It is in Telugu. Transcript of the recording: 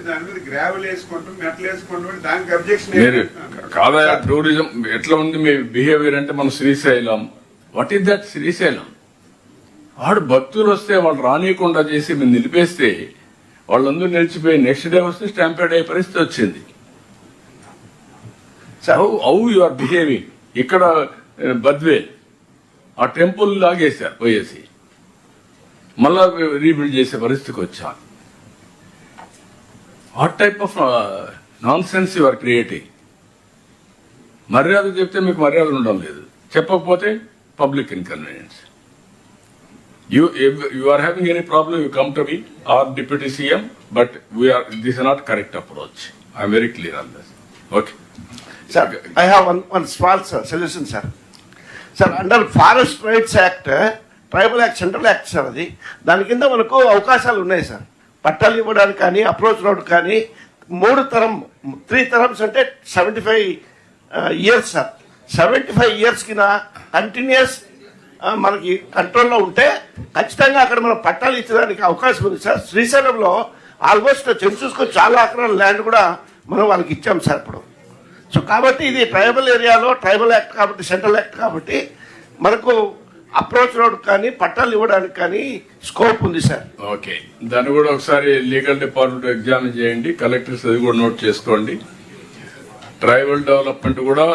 దాని మీద గ్రావెల్ వేసుకుంటాం, మెటల్ వేసుకుంటాం, దానికి అబ్జెక్షన్ మీరు కాదా టూరిజం ఎట్లా ఉంది మీ బిహేవియర్ అంటే మన Srisailam, what is that Srisailam? వాడు భక్తులు వస్తే వాళ్ళు రానియకుండా చేసి మీరు నిలిపేస్తే వాళ్ళందరూ నిలిచిపోయి నెక్స్ట్ డే వస్తే స్టాంపేడ్ అయ్యే పరిస్థితి వచ్చింది. How you are behaving. ఇక్కడ బద్వే ఆ టెంపుల్ లాగేశారు పోయేసి, మళ్ళా రీబిల్డ్ చేసే పరిస్థితికి వచ్చా. What type of nonsense you are creating? మర్యాద చెప్తే మీకు మర్యాద ఉండడం లేదు, చెప్పకపోతే public inconvenience. You are having any problem, you come to me or Deputy CM, but this is not correct approach. I am very clear on this. Okay. Sir, I have one small solution, sir. Sir, under Forest Rights Act, tribal act central act sir, అది దాని కింద మనకు అవకాశాలు ఉన్నాయి సార్. పట్టాలు ఇవ్వడానికి కానీ, అప్రోచ్ రోడ్ కానీ, 3 terms అంటే 75 years సార్. 75 years కింద కంటిన్యూస్ మనకి కంట్రోల్లో ఉంటే ఖచ్చితంగా అక్కడ మనం పట్టాలు ఇచ్చడానికి అవకాశం ఉంది సార్. శ్రీశైలంలో ఆల్మోస్ట్ చూసుకొని చాలా ఎకరాల ల్యాండ్ కూడా మనం వాళ్ళకి ఇచ్చాం సార్ ఇప్పుడు. సో కాబట్టి ఇది ట్రైబల్ ఏరియాలో ట్రైబల్ యాక్ట్ కాబట్టి, సెంట్రల్ యాక్ట్ కాబట్టి మనకు అప్రోచ్ రోడ్ కానీ పట్టాలు ఇవ్వడానికి కానీ స్కోప్ ఉంది సార్. ఓకే, దాన్ని కూడా ఒకసారి లీగల్ డిపార్ట్మెంట్ ఎగ్జామిన్ చేయండి, కలెక్టర్స్ అది కూడా నోట్ చేసుకోండి. ట్రైబల్ డెవలప్మెంట్ కూడా